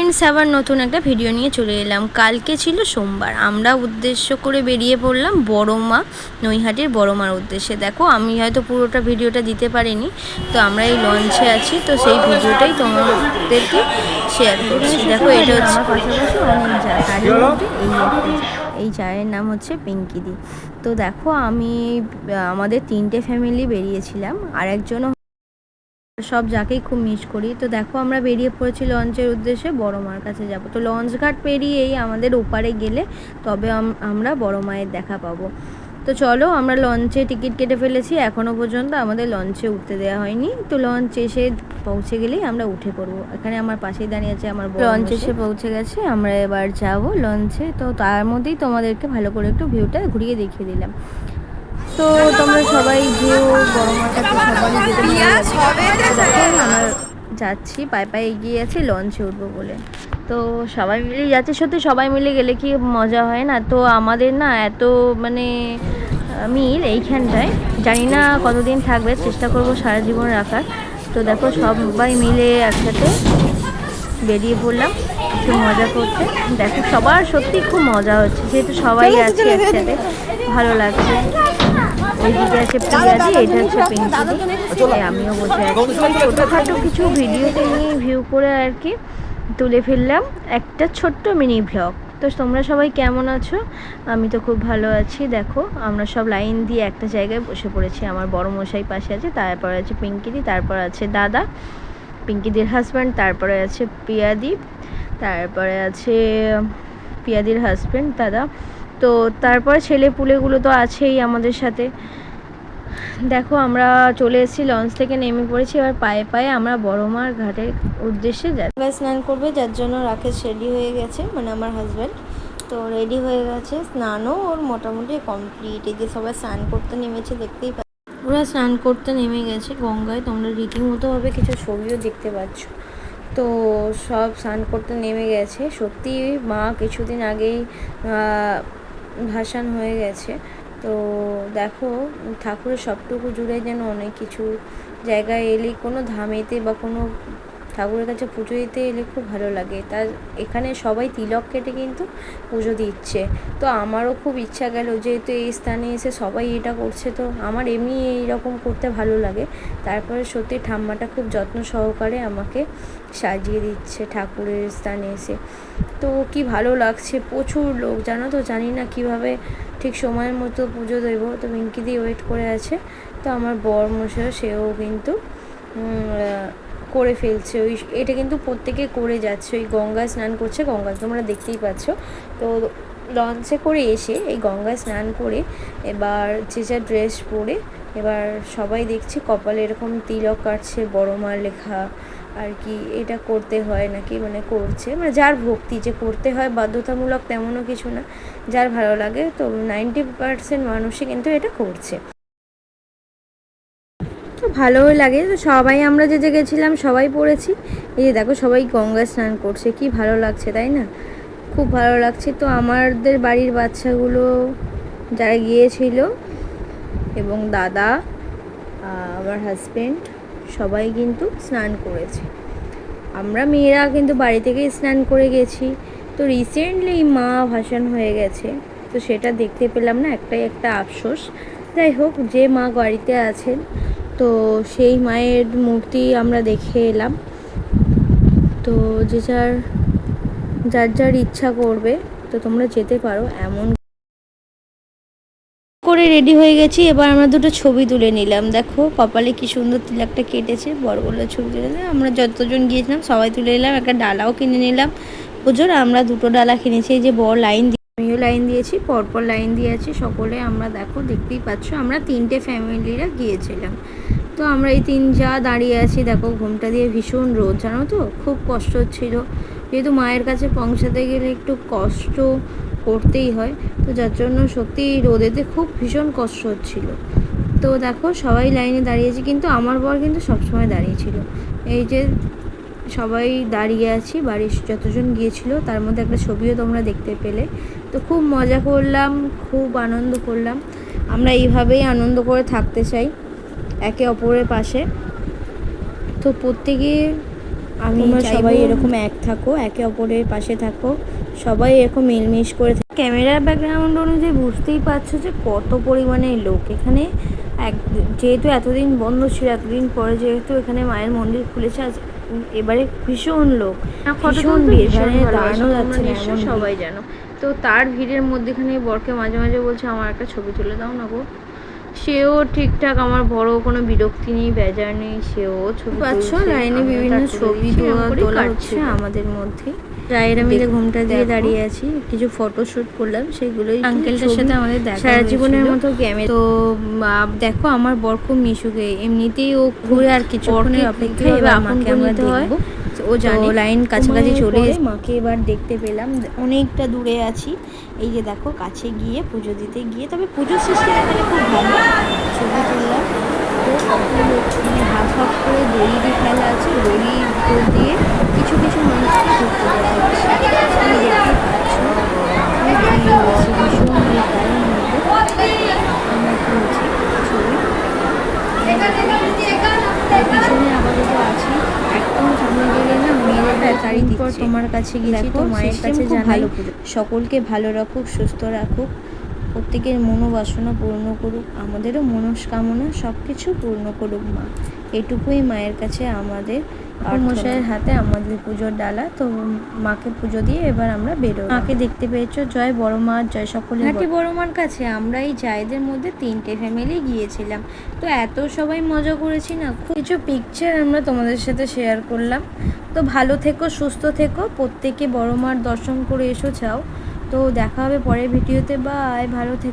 Friends, আবার নতুন একটা ভিডিও নিয়ে চলে এলাম। কালকে ছিল সোমবার, আমরা উদ্দেশ্য করে বেরিয়ে পড়লাম বড়মা, নৈহাটির বড়মার উদ্দেশ্যে। দেখো আমি হয়তো পুরোটা ভিডিওটা দিতে পারিনি, তো আমরা এই লঞ্চে আছি, তো সেই ভিডিওটাই তোমাদেরকে শেয়ার করছি। দেখো এটা হচ্ছে আমার পাশাপাশি অনেক যা, তারই মধ্যে এই চায়ের নাম হচ্ছে পিঙ্কিদি। তো দেখো আমাদের 3টে ফ্যামিলি বেরিয়েছিলাম, আর একজনও সব যাকেই খুব মিস করি। তো দেখো আমরা বেরিয়ে পড়েছি লঞ্চের উদ্দেশ্যে বড়মার কাছে যাব। তো লঞ্চ ঘাট পেরিয়েই আমাদের ওপারে গেলে তবে আমরা বড় মায়ের দেখা পাবো। তো চলো, আমরা লঞ্চে টিকিট কেটে ফেলেছি, এখনও পর্যন্ত আমাদের লঞ্চে উঠতে দেওয়া হয়নি। তো লঞ্চ এসে পৌঁছে গেলেই আমরা উঠে পড়বো। এখানে আমার পাশেই দাঁড়িয়ে আছে আমার লঞ্চ এসে পৌঁছে গেছে, আমরা এবার যাব লঞ্চে। তো তার মধ্যেই তোমাদেরকে ভালো করে একটু ভিউটা ঘুরিয়ে দেখিয়ে দিলাম। তো তোমরা সবাই যেও বড়মার কাছে, সবারই যেতে দেখো আমরা যাচ্ছি, পায়ে পায়ে এগিয়ে আছি লঞ্চে উঠবো বলে। তো সবাই মিলেই যাচ্ছে, সত্যি সবাই মিলে গেলে কি মজা হয় না। তো আমাদের না এত মানে মিল এইখানটায়, জানি না কতদিন থাকবে, চেষ্টা করব সারা জীবন রাখার। তো দেখো সবাই মিলে একসাথে বেরিয়ে পড়লাম একটু মজা করতে। দেখো সবার সত্যি খুব মজা হচ্ছে, যেহেতু সবাই আছে একসাথে, ভালো লাগছে। ওইদিকে আছে প্রিয়াদি, এটা হচ্ছে পিঙ্কি, আমিও বসে আছি। ছোটোখাটো কিছু ভিডিওতে নিয়ে ভিউ করে আর কি তুলে ফেললাম একটা ছোট্ট মিনি ভ্লগ। তো তোমরা সবাই কেমন আছো? আমি তো খুব ভালো আছি। দেখো আমরা সব লাইন দিয়ে একটা জায়গায় বসে পড়েছি, আমার বড় মশাই পাশে আছে, তারপরে আছে পিঙ্কিদি, তারপর আছে দাদা পিঙ্কিদির হাজব্যান্ড, তারপরে আছে পিয়াদি, তারপরে আছে পিয়াদির হাজব্যান্ড দাদা। তো তারপরে ছেলে পুলেগুলো তো আছেই আমাদের সাথে। দেখো আমরা চলে এসেছি, লঞ্চ থেকে নেমে পড়েছি, এবার পায়ে পায়ে আমরা বড়মার ঘাটের উদ্দেশ্যে যাচ্ছি। স্নান করবে, যার জন্য রাকেশ রেডি হয়ে গেছে, মানে আমার হাজব্যান্ড। তো রেডি হয়ে গেছে, স্নানও ওর মোটামুটি কমপ্লিট। এই যে সবাই স্নান করতে নেমেছে, দেখতেই পাচ্ছ ওরা স্নান করতে নেমে গেছে গঙ্গায়। তোমরা রীতিমতোভাবে কিছু ছবিও দেখতে পাচ্ছ। তো সব স্নান করতে নেমে গেছে। সত্যি মা কিছুদিন আগেই ভাসান হয়ে গেছে। তো দেখো ঠাকুরের সবটুকু জুড়ে যেন অনেক কিছু জায়গায় এলে, কোনো ধামেতে বা কোনো ঠাকুরের কাছে পুজো দিতে এলে খুব ভালো লাগে। তার এখানে সবাই তিলক কেটে কিন্তু পুজো দিচ্ছে। তো আমারও খুব ইচ্ছা গেল, যেহেতু এই স্থানে এসে সবাই এটা করছে, তো আমার এমনি এইরকম করতে ভালো লাগে। তারপরে সত্যি ঠাম্মাটা খুব যত্ন সহকারে আমাকে সাজিয়ে দিচ্ছে ঠাকুরের স্থানে এসে। তো কি ভালো লাগছে, প্রচুর লোক জানো তো, জানি না কিভাবে ঠিক সময়ের মতো পুজো দেবো। তো পিঙ্কিদি ওয়েট করে আছে। তো আমার বর মশাই সেও কিন্তু করে ফেলছে, এটা কিন্তু প্রত্যেকে করে যাচ্ছে, ওই গঙ্গায় স্নান করছে। গঙ্গায় তোমরা দেখতেই পাচ্ছ। তো লঞ্চে করে এসে এই গঙ্গায় স্নান করে এবার যে যা ড্রেস পরে এবার সবাই দেখছি কপালে এরকম তিলক কাটছে, বড়মার লেখা আর কি। এটা করতে হয় নাকি, মানে করছে, মানে যার ভক্তি, যে করতে হয় বাধ্যতামূলক তেমনও কিছু না, যার ভালো লাগে। তো 90% মানুষই কিন্তু এটা করছে, তো ভালোই লাগে। তো সবাই আমরা যে গেছিলাম সবাই পড়েছি। এই যে দেখো সবাই গঙ্গা স্নান করছে, কি ভালো লাগছে তাই না? খুব ভালো লাগছে। তো আমাদের বাড়ির বাচ্চাগুলো যারা গিয়েছিল এবং দাদা, আমার হাজব্যান্ড, সবাই কিন্তু স্নান করেছে। আমরা মেয়েরা কিন্তু বাড়ি থেকেই স্নান করে গেছি। তো রিসেন্টলি মা ভাসান হয়ে গেছে, তো সেটা দেখতে পেলাম না, একটাই একটা আফসোস। যাই হোক, যে মা বাড়িতে আছেন, তো সেই মায়ের মূর্তি আমরা দেখে এলাম। তো যার যার ইচ্ছা করবে তো তোমরা যেতে পারো। এমন করে রেডি হয়ে গেছি, এবার আমরা দুটো ছবি তুলে নিলাম। দেখো কপালে কি সুন্দর তিলকটা কেটেছে, বড়গুলো ছবি তুলে নিলাম। আমরা যতজন গিয়েছিলাম সবাই তুলে নিলাম, একটা ডালাও কিনে নিলাম পুজোর। আমরা দুটো ডালা কিনেছি, এই যে বড় লাইন দিয়ে, আমিও লাইন দিয়েছি, পরপর লাইন দিয়েছি সকলে। আমরা দেখো দেখতেই পাচ্ছ, আমরা 3টে ফ্যামিলিরা গিয়েছিলাম। তো আমরা এই 3 যা দাঁড়িয়ে আছি, দেখো ঘুমটা দিয়ে ভীষণ রোদ, জানো তো, খুব কষ্ট হচ্ছিল, যেহেতু মায়ের কাছে পৌঁছাতে গেলে একটু কষ্ট করতেই হয়। তো যার জন্য সত্যি রোদেতে খুব ভীষণ কষ্ট হচ্ছিল। তো দেখো সবাই লাইনে দাঁড়িয়েছি, কিন্তু আমার বর কিন্তু সবসময় দাঁড়িয়েছিল। এই যে সবাই দাঁড়িয়ে আছি, বাড়ির যতজন গিয়েছিল তার মধ্যে একটা ছবিও তোমরা দেখতে পেলে। তো খুব মজা করলাম, খুব আনন্দ করলাম। আমরা এইভাবেই আনন্দ করে থাকতে চাই একে অপরের পাশে। তো প্রত্যেকে তোমরা সবাই এরকম এক থাকো, একে অপরের পাশে থাকো, সবাই এরকম মিলমিশ করে ক্যামেরার ব্যাকগ্রাউন্ড অনুযায়ী বুঝতেই পারছো যে কত পরিমাণে লোক এখানে। যেহেতু এতদিন বন্ধ ছিল, এতদিন পরে যেহেতু এখানে মায়ের মন্দির খুলেছে, আজ এবারে ভীষণ লোক, ভীষণ ভিড়, দাঁড়ানো যাচ্ছে না, এমন সবাই জানো। তো তার ভিড়ের মধ্যেখানে বরকে মাঝে মাঝে বলছে আমার একটা ছবি তুলে দাও না গো। সেও ঠিকঠাক, আমার বড় কোনো বিরক্তি নেই, বেজার নেই, সেও ছবি পাচ্ছ। লাইনে বিভিন্ন ছবি তোলা হচ্ছে আমাদের মধ্যে। রায়েরা মিলে ঘুমটা দিয়ে দাঁড়িয়ে আছি, কিছু ফটোশ্যুট করলাম, সেগুলোই আঙ্কেলটার সাথে আমাদের দেখা সারা জীবনের মতো গেমে। তো দেখো আমার বর খুব মিশুকে, এমনিতেই ও ঘুরে আর কিছুক্ষণের অপেক্ষায় এবার মাকে আমরা দেখবো। ও জানে লাইন কাছাকাছি চলে মাকে এবার দেখতে পেলাম, অনেকটা দূরে আছি। এই যে দেখো কাছে গিয়ে পুজো দিতে গিয়ে, তবে পুজোর সিস্টেম এখানে খুব ভালো, ছবি তুললাম। তো মানে হাফ হাফ করে দড়ি দিয়ে খেলা আছে, দড়ি দিয়ে কিছু কিছু মানুষকে ঘুরতে দেওয়া হচ্ছে। আমি দেখতেই পাচ্ছি ভীষণ তার মধ্যে আমরা তুলছি ছবি। পিছনে আপাতত আছি, একদম সামনে গেলে না মেয়েদের ব্যাটারি পর তোমার কাছে গেছি, তো মায়ের কাছে জানাই সকলকে ভালো রাখুক, সুস্থ রাখুক, প্রত্যেকের মনোবাসনা পূর্ণ করুক, আমাদেরও মনস্কামনা সব কিছু পূর্ণ করুক মা। এটুকুই মায়ের কাছে আমাদের মশাইয়ের হাতে আমাদের পুজোর ডালা। তো মাকে পুজো দিয়ে এবার আমরা বেরোবো। মাকে দেখতে পেয়েছো, জয় বড় মা, জয় সকলে। হাঁটি বড় মার কাছে আমরা এই জায়েদের মধ্যে 3টে ফ্যামিলি গিয়েছিলাম, তো এত সবাই মজা করেছি না, কিছু পিকচার আমরা তোমাদের সাথে শেয়ার করলাম। তো ভালো থেকো, সুস্থ থেকো, প্রত্যেকে বড় মার দর্শন করে এসো চাও। তো দেখা হবে পরের ভিডিওতে, বাই, ভালো থেকো।